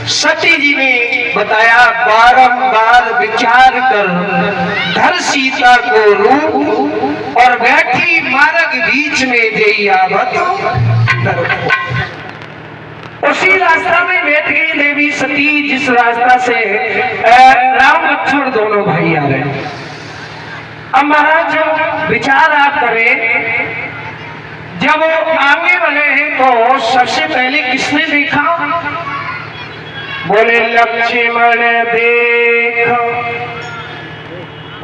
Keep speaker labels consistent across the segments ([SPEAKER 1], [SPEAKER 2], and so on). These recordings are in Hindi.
[SPEAKER 1] सती जी ने बताया, बारंबार विचार कर धर सीता को रूप, और बैठी मार्ग बीच में देई आवत। उसी रास्ता में बैठ गई देवी सती, जिस रास्ता से राम लक्ष्मण दोनों भाई आ रहे हैं। अब महाराज विचार आप करें, जब वो आगे बढ़े हैं तो सबसे पहले किसने देखा? बोले लक्ष्मण देख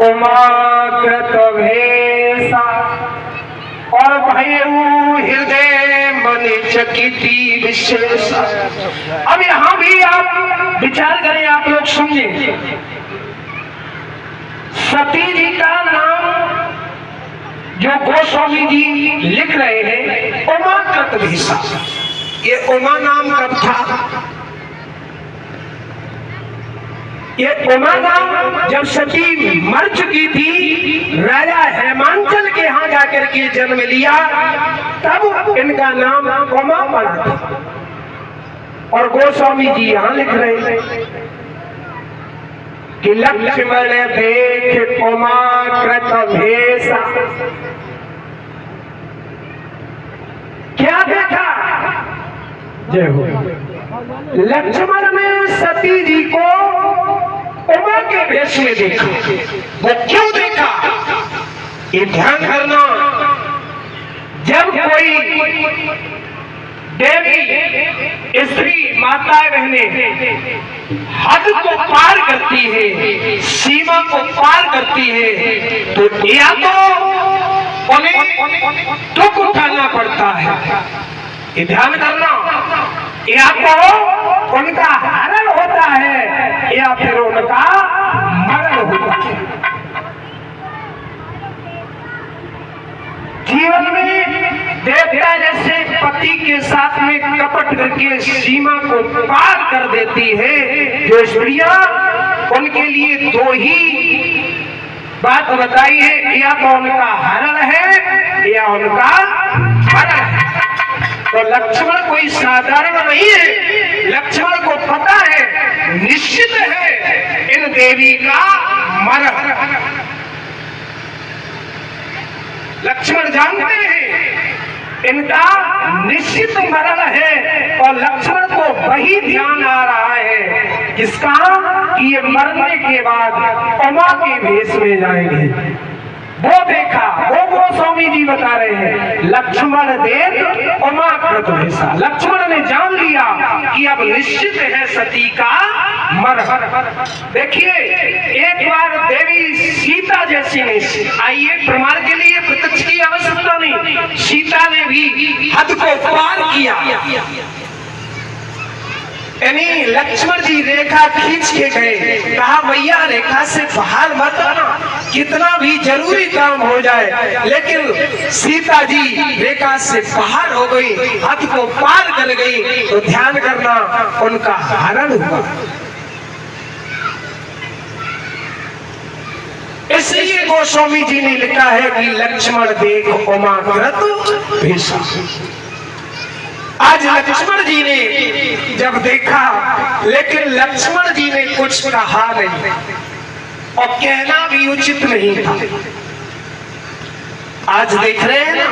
[SPEAKER 1] उमा कृत भेषा, और भयउ हृदय मन चकिती विशेष। अब यहां भी आप विचार करें, आप लोग समझें। सती जी का नाम जो गोस्वामी जी लिख रहे हैं, उमा कृत भेषा, ये उमा नाम कब था? ये उमा नाम जब सती मर चुकी थी, राजा हेमांचल के यहाँ जाकर के जन्म लिया, तब इनका नाम उमा पड़ा था। और गोस्वामी जी यहाँ लिख रहे हैं कि लक्ष्मण देख उमा कृत भेषा। क्या देखा? जय हो। लक्ष्मण ने सती जी को उमा के भेष में देखा। वो क्यों देखा? ये ध्यान करना, जब कोई देवी स्त्री माताएं बहनें हद को पार करती है, सीमा को पार करती है, तो या तो उन्हें दुख उठाना पड़ता है, ये ध्यान करना, या तो उनका हरण होता है या फिर उनका मरण होता है। जीवन में देवता जैसे पति के साथ में कपट करके सीमा को पार कर देती है जो स्त्रियां, उनके लिए दो ही बात बताई है, या तो उनका हरण है या उनका मरण है। तो लक्ष्मण कोई साधारण नहीं है, लक्ष्मण को पता है, निश्चित है इन देवी का मरण। लक्ष्मण जानते हैं इनका निश्चित मरण है, और लक्ष्मण को वही ध्यान आ रहा है किसका, कि ये मरने के बाद उमा के भेष में जाएंगे। वो देखा, वो गोस्वामी जी बता रहे हैं, लक्ष्मण देख उमा कृत भेषा। लक्ष्मण ने जान लिया कि अब निश्चित है सती का मरण। देखिए, एक बार देवी सीता जैसी नहीं, आइए प्रमाण के लिए प्रत्यक्ष की आवश्यकता नहीं, सीता ने भी हद को पार किया। यानी लक्ष्मण जी रेखा खींच के गए, कहा भैया रेखा से बाहर मत आना, कितना भी जरूरी काम हो जाए। लेकिन सीता जी रेखा से बाहर हो गई, हद को पार कर गई, तो ध्यान करना उनका हरण हुआ। इसलिए गोस्वामी जी ने लिखा है कि लक्ष्मण देख उमा कृत भेषा। आज लक्ष्मण जी ने जब देखा, लेकिन लक्ष्मण जी ने कुछ कहा नहीं, और कहना भी उचित नहीं था। आज देख रहे हैं ना,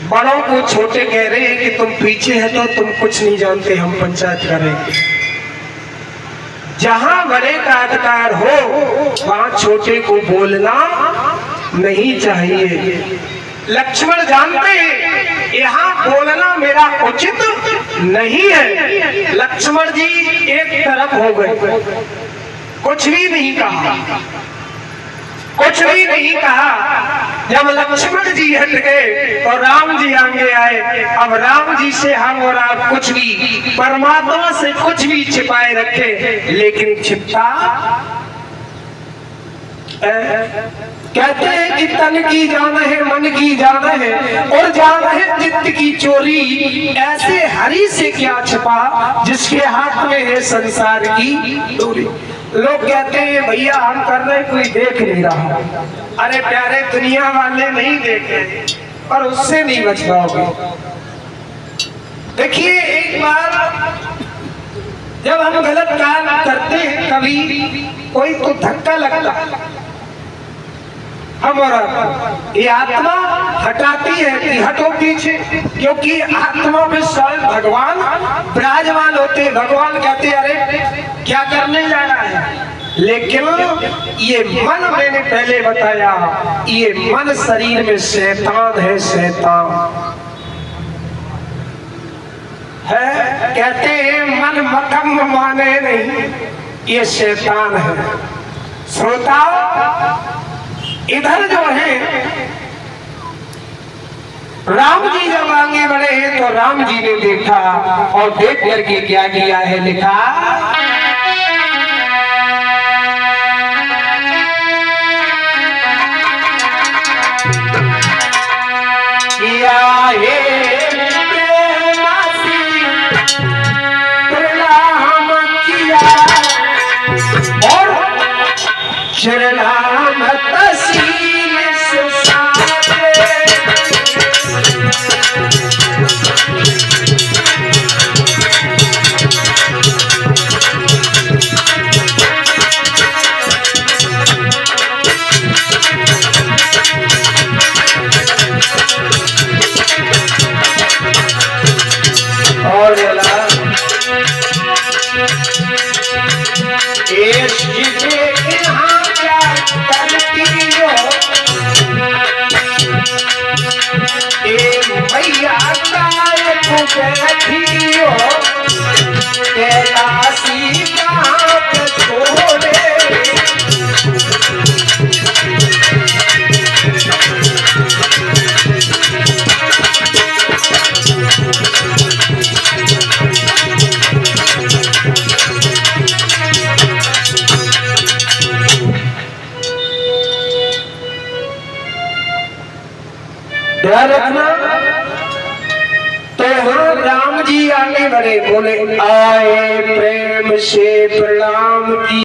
[SPEAKER 1] बड़ों को छोटे कह रहे हैं कि तुम पीछे है तो तुम कुछ नहीं जानते, हम पंचायत करेंगे। जहां बड़े का अधिकार हो वहां छोटे को बोलना नहीं चाहिए। लक्ष्मण जानते हैं यहाँ बोलना मेरा उचित नहीं है। लक्ष्मण जी एक तरफ हो गए, कुछ भी नहीं कहा, कुछ भी नहीं कहा। जब लक्ष्मण जी हट गए और राम जी आगे आए। अब राम जी से हम और आप कुछ भी, परमात्मा से कुछ भी छिपाए रखे, लेकिन छिपता कहते हैं कि तन की जान है, मन की जान है, और जान है चित्त की चोरी। ऐसे हरि से क्या छिपा जिसके हाथ में है संसार की डोरी। लोग कहते हैं भैया हम कर रहे, कोई देख नहीं रहा। अरे प्यारे, दुनिया वाले नहीं देखे, पर उससे नहीं बच पाओगे। देखिए, एक बार जब हम गलत काम करते हैं, कभी कोई तो धक्का लगता, हमारा ये आत्मा हटाती है कि हटो पीछे, क्योंकि आत्मा में स्वयं भगवान विराजमान होते। भगवान कहते अरे क्या करने जा रहा है, लेकिन ये मन, मैंने पहले बताया, ये मन शरीर में शैतान है, शैतान है। कहते हैं मन मतम माने नहीं, ये शैतान है। श्रोता, इधर जो है राम जी जब आगे बढ़े हैं तो राम जी ने देखा और देख करके क्या किया है, लिखा किया है शरणाम तसील सुसारे। और भैया कैलाशी का छोड़े, ध्यान रखना। तो हाँ, राम जी आगे बढ़े, बोले आए प्रेम से प्रणाम की।